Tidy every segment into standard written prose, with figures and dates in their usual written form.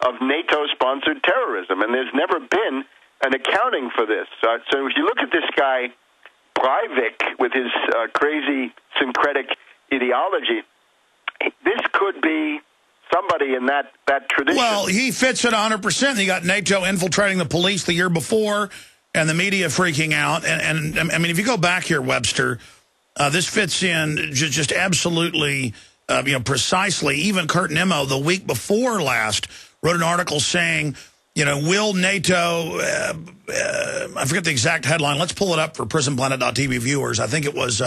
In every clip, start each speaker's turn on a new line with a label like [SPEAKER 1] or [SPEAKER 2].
[SPEAKER 1] of NATO-sponsored terrorism, and there's never been an accounting for this. So if you look at this guy, Breivik, with his crazy syncretic ideology, this could be somebody in that tradition.
[SPEAKER 2] Well, he fits it 100%. You got NATO infiltrating the police the year before, and the media freaking out. And I mean, if you go back here, Webster, this fits in just absolutely, precisely. Even Kurt Nimmo, the week before last, wrote an article saying, will NATO, I forget the exact headline. Let's pull it up for PrisonPlanet.tv viewers. I think it was,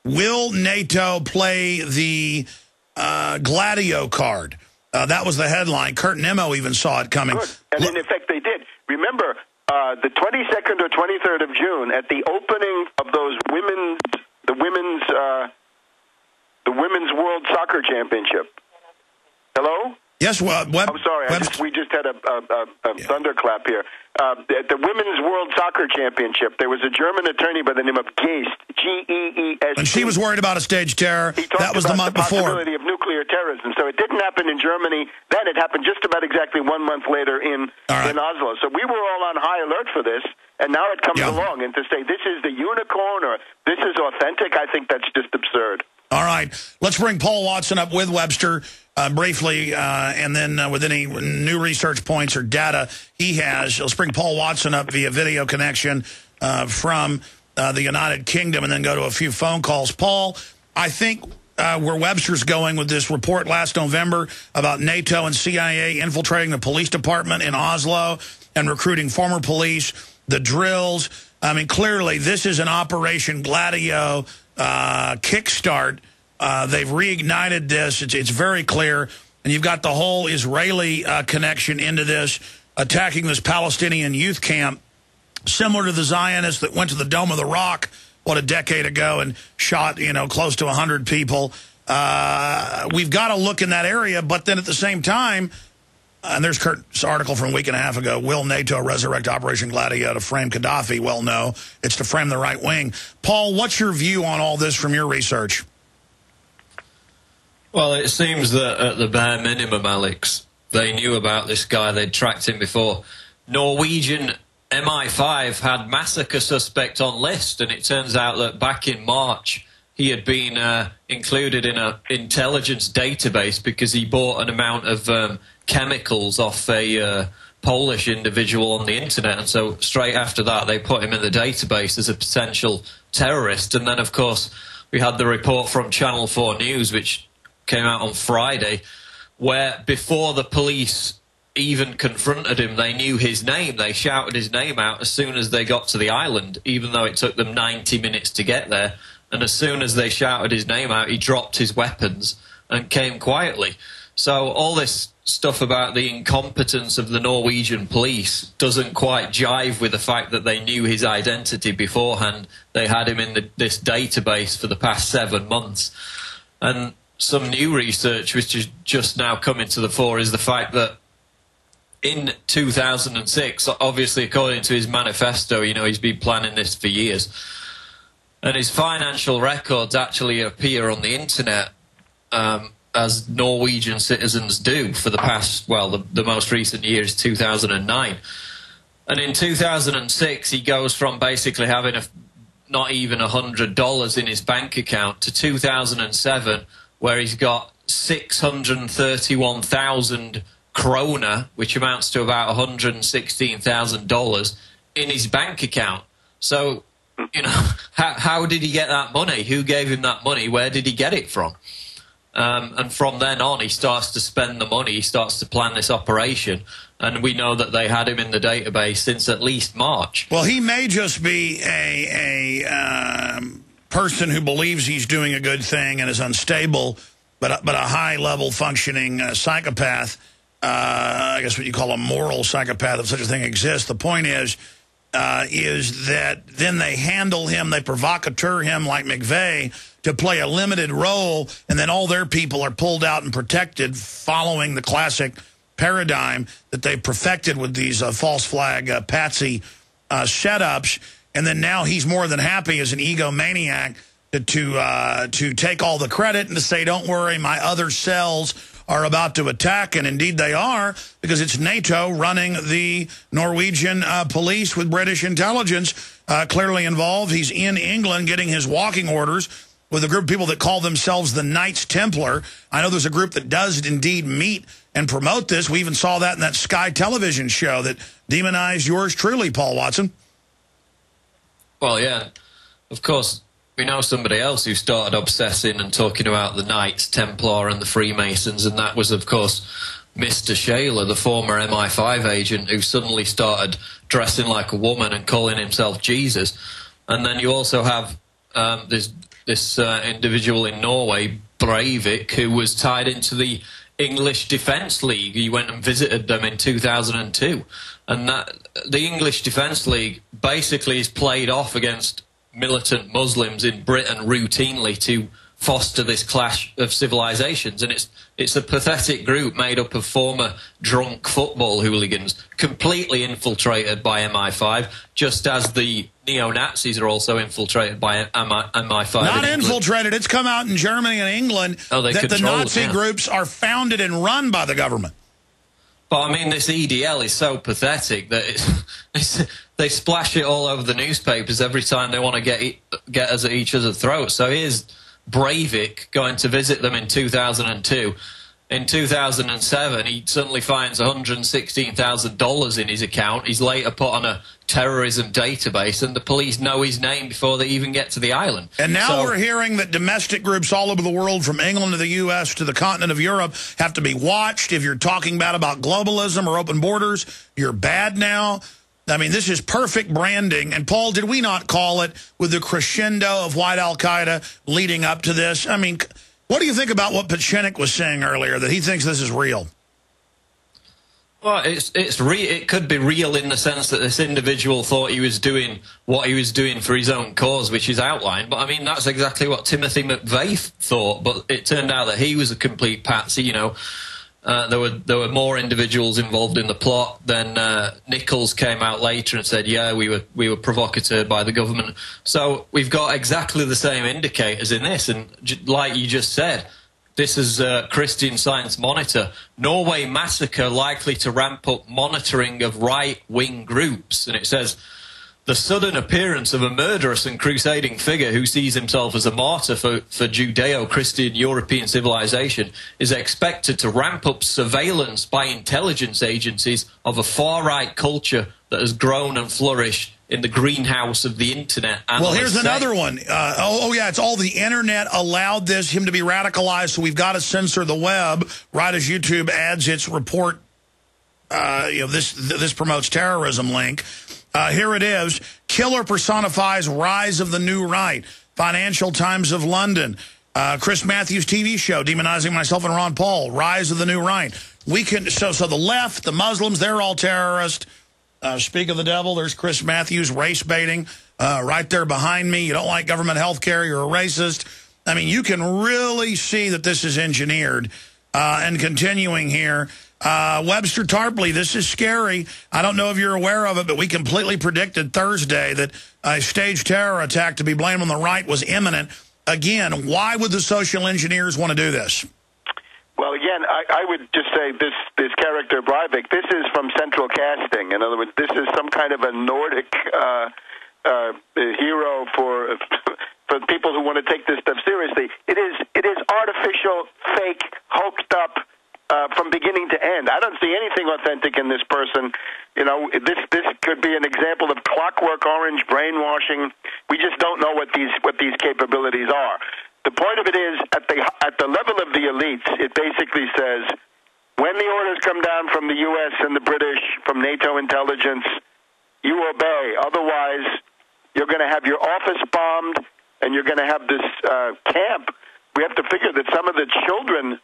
[SPEAKER 2] will NATO play the Gladio card? That was the headline. Kurt Nimmo even saw it coming.
[SPEAKER 1] Good. And in effect, they did. Remember, the 22nd or 23rd of June, at the opening of those the women's World Soccer Championship. Hello?
[SPEAKER 2] Yes, well,
[SPEAKER 1] I'm sorry, we just had a thunderclap here. At the Women's World Soccer Championship, there was a German attorney by the name of Geest, Geest.
[SPEAKER 2] And she was worried about a staged terror. That was the month before.
[SPEAKER 1] Possibility of nuclear terrorism. So it didn't happen in Germany. Then it happened just about exactly 1 month later in Oslo. So we were all on high alert for this, and now it comes along. And to say this is the unicorn or this is authentic, I think that's just absurd.
[SPEAKER 2] All right. Let's bring Paul Watson up with Webster briefly, and then with any new research points or data he has. Let's bring Paul Watson up via video connection from the United Kingdom and then go to a few phone calls. Paul, I think where Webster's going with this report last November about NATO and CIA infiltrating the police department in Oslo and recruiting former police, the drills. I mean, clearly this is an Operation Gladio kickstart. They've reignited this. It's very clear. And you've got the whole Israeli connection into this, attacking this Palestinian youth camp, similar to the Zionists that went to the Dome of the Rock, a decade ago and shot, close to 100 people. We've got to look in that area, but then at the same time, and there's Kurt's article from a week and a half ago, will NATO resurrect Operation Gladio to frame Gaddafi? Well, no, it's to frame the right wing. Paul, what's your view on all this from your research?
[SPEAKER 3] Well, it seems that at the bare minimum, Alex, they knew about this guy. They'd tracked him before. Norwegian MI5 had massacre suspect on list, and it turns out that back in March, he had been included in an intelligence database because he bought an amount of chemicals off a Polish individual on the internet. And so straight after that, they put him in the database as a potential terrorist. And then, of course, we had the report from Channel 4 News, which came out on Friday, where before the police even confronted him, they knew his name. They shouted his name out as soon as they got to the island, even though it took them 90 minutes to get there. And as soon as they shouted his name out, he dropped his weapons and came quietly. So all this stuff about the incompetence of the Norwegian police doesn't quite jive with the fact that they knew his identity beforehand. They had him in this database for the past 7 months. And some new research, which is just now coming to the fore, is the fact that in 2006, obviously according to his manifesto, he's been planning this for years, and his financial records actually appear on the internet as Norwegian citizens do for the past, well, the most recent year is 2009. And in 2006, he goes from basically having not even $100 in his bank account to 2007, where he's got 631,000 krona, which amounts to about $116,000 in his bank account. So, how did he get that money? Who gave him that money? Where did he get it from? And from then on, he starts to spend the money. He starts to plan this operation. And we know that they had him in the database since at least March.
[SPEAKER 2] Well, he may just be a person who believes he's doing a good thing and is unstable, but a high-level functioning psychopath. I guess what you call a moral psychopath, if such a thing exists. The point is that then they handle him, they provocateur him like McVeigh to play a limited role, and then all their people are pulled out and protected following the classic paradigm that they perfected with these false flag patsy setups. And then now he's more than happy as an egomaniac to take all the credit and to say, don't worry, my other cells are about to attack, and indeed they are, because it's NATO running the Norwegian police with British intelligence clearly involved. He's in England getting his walking orders with a group of people that call themselves the Knights Templar. I know there's a group that does indeed meet and promote this. We even saw that in that Sky television show that demonized yours truly, Paul Watson.
[SPEAKER 3] Well, yeah, of course, we know somebody else who started obsessing and talking about the Knights Templar and the Freemasons, and that was, of course, Mr. Shaler, the former MI5 agent who suddenly started dressing like a woman and calling himself Jesus. And then you also have this individual in Norway, Breivik, who was tied into the English Defence League. He went and visited them in 2002. And the English Defence League basically is played off against militant Muslims in Britain routinely to foster this clash of civilizations. And it's a pathetic group made up of former drunk football hooligans, completely infiltrated by MI5, just as the neo-Nazis are also infiltrated by MI5.
[SPEAKER 2] Not infiltrated. It's come out in Germany and England that the Nazi groups are founded and run by the government.
[SPEAKER 3] But, I mean, this EDL is so pathetic that they splash it all over the newspapers every time they want to get us at each other's throats. So here's Breivik going to visit them in 2002. In 2007, he suddenly finds $116,000 in his account. He's later put on a terrorism database, and the police know his name before they even get to the island.
[SPEAKER 2] And now we're hearing that domestic groups all over the world, from England to the U.S. to the continent of Europe, have to be watched. If you're talking bad about globalism or open borders, you're bad now. I mean, this is perfect branding. And, Paul, did we not call it with the crescendo of white al-Qaeda leading up to this? I mean, what do you think about what Pieczenik was saying earlier, that he thinks this is real?
[SPEAKER 3] Well, it could be real in the sense that this individual thought he was doing what he was doing for his own cause, which is outlined. But, I mean, that's exactly what Timothy McVeigh thought. But it turned out that he was a complete patsy, you know. There were more individuals involved in the plot. Then Nichols came out later and said, yeah, we were provocateur by the government. So we've got exactly the same indicators in this. And like you just said, this is Christian Science Monitor. Norway massacre likely to ramp up monitoring of right-wing groups. And it says, the sudden appearance of a murderous and crusading figure who sees himself as a martyr for Judeo-Christian European civilization is expected to ramp up surveillance by intelligence agencies of a far-right culture that has grown and flourished in the greenhouse of the internet.
[SPEAKER 2] Well, here's another one. Yeah, it's all the internet allowed him to be radicalized, so we've got to censor the web right as YouTube adds its report. This promotes terrorism link. Here it is. Killer personifies rise of the new right. Financial Times of London. Chris Matthews' TV show, demonizing myself and Ron Paul. Rise of the new right. So the left, the Muslims, they're all terrorists. Speak of the devil, there's Chris Matthews race baiting right there behind me. You don't like government health care, you're a racist. I mean, you can really see that this is engineered. And continuing here, Webster Tarpley, this is scary. I don't know if you're aware of it, but we completely predicted Thursday that a staged terror attack to be blamed on the right was imminent. Again, why would the social engineers want to do this?
[SPEAKER 1] Well, again, I would just say this character, Breivik, this is from central casting. In other words, this is some kind of a Nordic hero for people who want to take this stuff seriously. It is artificial, fake, hoaxed up from beginning to end. I don't see anything authentic in this person. You know, this could be an example of Clockwork Orange brainwashing. We just don't know what these capabilities are. The point of it is, at the level of the elites, it basically says, when the orders come down from the U.S. and the British, from NATO intelligence, you obey. Otherwise, you're going to have your office bombed, and you're going to have this camp. We have to figure that some of the children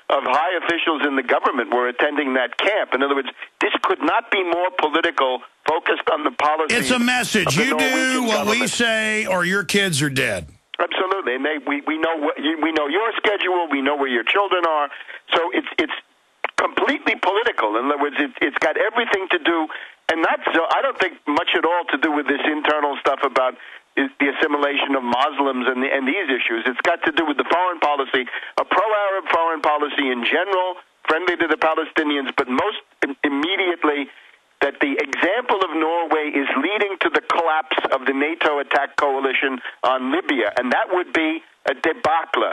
[SPEAKER 1] of high officials in the government were attending that camp. In other words, this could not be more political, focused on the policy.
[SPEAKER 2] It's a message. You do what we say, or your kids are dead.
[SPEAKER 1] Absolutely, and we know your schedule. We know where your children are. So it's completely political. In other words, it's got everything to do, and not so. I don't think much at all to do with this internal stuff about the assimilation of Muslims and these issues. It's got to do with the foreign policy, a pro-Arab foreign policy in general, friendly to the Palestinians, but most immediately that the example of Norway is leading to the collapse of the NATO attack coalition on Libya, and that would be a debacle.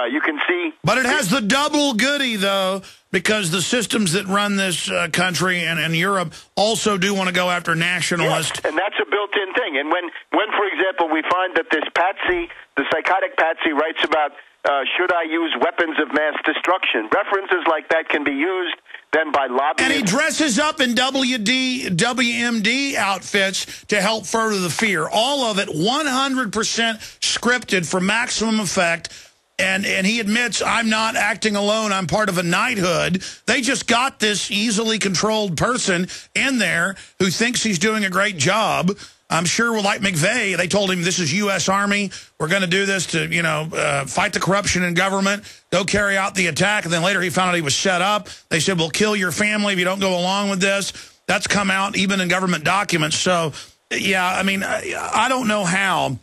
[SPEAKER 1] You can see... But
[SPEAKER 2] it has the double goody, though, because the systems that run this country and Europe also do want to go after nationalists.
[SPEAKER 1] Yes, and that's a built-in thing. And when, for example, we find that this patsy, the psychotic patsy, writes about should I use weapons of mass destruction, references like that can be used then by lobbyists.
[SPEAKER 2] And he dresses up in WMD outfits to help further the fear. All of it 100% scripted for maximum effect. And he admits, I'm not acting alone. I'm part of a knighthood. They just got this easily controlled person in there who thinks he's doing a great job. I'm sure, well, like McVeigh, they told him, this is U.S. Army. We're going to do this to, fight the corruption in government, go carry out the attack. And then later he found out he was set up. They said, we'll kill your family if you don't go along with this. That's come out even in government documents. So, yeah, I mean, I don't know how. And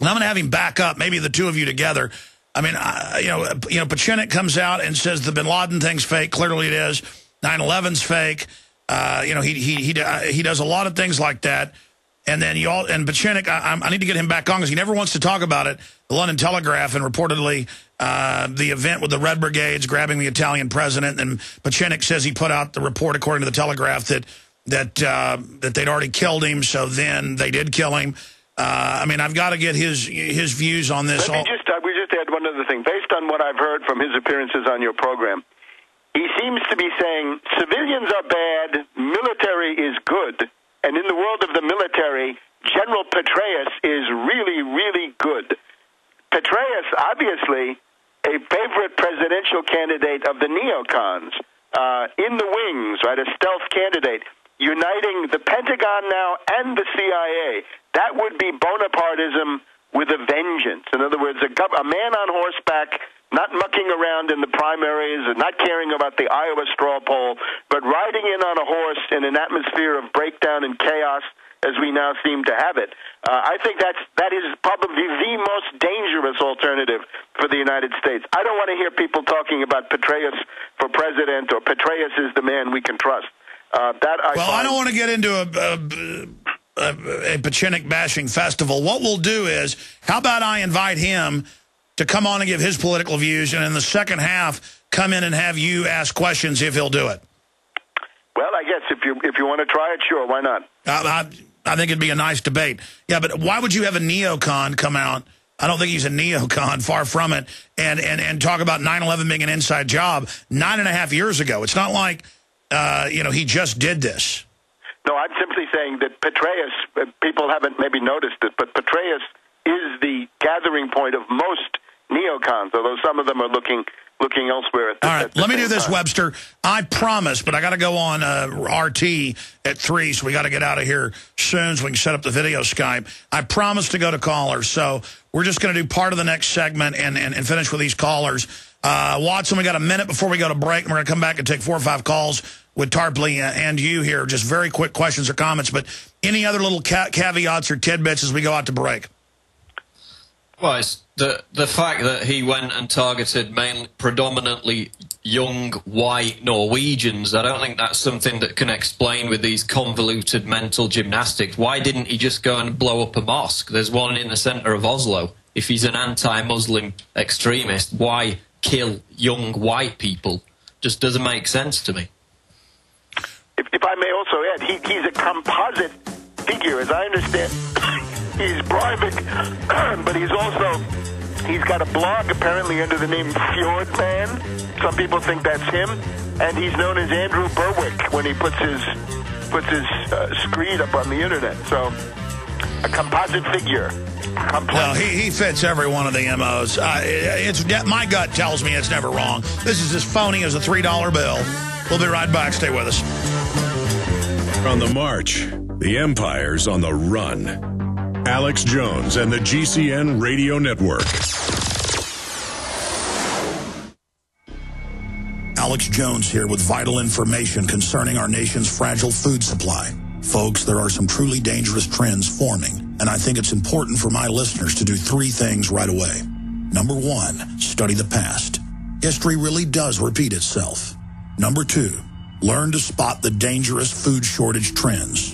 [SPEAKER 2] I'm going to have him back up, maybe the two of you together. I mean, Pieczenik comes out and says the bin Laden thing's fake. Clearly it is. 9/11's fake. He does a lot of things like that. And then Pieczenik, I need to get him back on because he never wants to talk about it. The London Telegraph and reportedly the event with the Red Brigades grabbing the Italian president. And Pieczenik says he put out the report, according to the Telegraph, that they'd already killed him. So then they did kill him. I've got to get his views on this.
[SPEAKER 1] We just add one other thing. Based on what I've heard from his appearances on your program, he seems to be saying civilians are bad, military is good. And in the world of the military, General Petraeus is really, really good. Petraeus, obviously, a favorite presidential candidate of the neocons, in the wings, right, a stealth candidate, uniting the Pentagon now and the CIA. That would be Bonapartism with a vengeance. In other words, a man on horseback, not mucking around in the primaries and not caring about the Iowa straw poll, but riding in on a horse in an atmosphere of breakdown and chaos as we now seem to have it. I think that is probably the most dangerous alternative for the United States. I don't want to hear people talking about Petraeus for president or Petraeus is the man we can trust. I
[SPEAKER 2] don't want to get into a Pieczenik bashing festival. What we'll do is, how about I invite him to come on and give his political views, and in the second half, come in and have you ask questions if he'll do it.
[SPEAKER 1] Well, I guess if you want to try it, sure, why not?
[SPEAKER 2] I think it'd be a nice debate. Yeah, but why would you have a neocon come out? I don't think he's a neocon, far from it, and talk about 9/11 being an inside job 9.5 years ago. It's not like, he just did this.
[SPEAKER 1] No, I'm simply saying that Petraeus, people haven't maybe noticed it, but Petraeus is the gathering point of most neocons, although some of them are looking elsewhere.
[SPEAKER 2] All right, let me do this, Webster. I promise, but I got to go on RT at 3, so we got to get out of here soon so we can set up the video Skype. I promise to go to callers, so we're just going to do part of the next segment and finish with these callers. Watson, we got a minute before we go to break, and we're going to come back and take 4 or 5 calls with Tarpley and you here. Just very quick questions or comments, but any other little caveats or tidbits as we go out to break?
[SPEAKER 3] Well, it's the fact that he went and targeted predominantly young white Norwegians, I don't think that's something that can explain with these convoluted mental gymnastics. Why didn't he just go and blow up a mosque? There's one in the centre of Oslo. If he's an anti-Muslim extremist, why kill young white people? Just doesn't make sense to me.
[SPEAKER 1] If I may also add, he's a composite figure, as I understand. He's private, but he's got a blog apparently under the name Fjord Man. Some people think that's him, and he's known as Andrew Berwick when he puts his screed up on the internet. So, a composite figure.
[SPEAKER 2] Well, he fits every one of the MOs. My gut tells me it's never wrong. This is as phony as a $3 bill. We'll be right back. Stay with us.
[SPEAKER 4] On the march, the empire's on the run. Alex Jones and the GCN Radio Network.
[SPEAKER 2] Alex Jones here with vital information concerning our nation's fragile food supply. Folks, there are some truly dangerous trends forming and I think it's important for my listeners to do 3 things right away. Number 1, study the past. History really does repeat itself. Number 2, learn to spot the dangerous food shortage trends.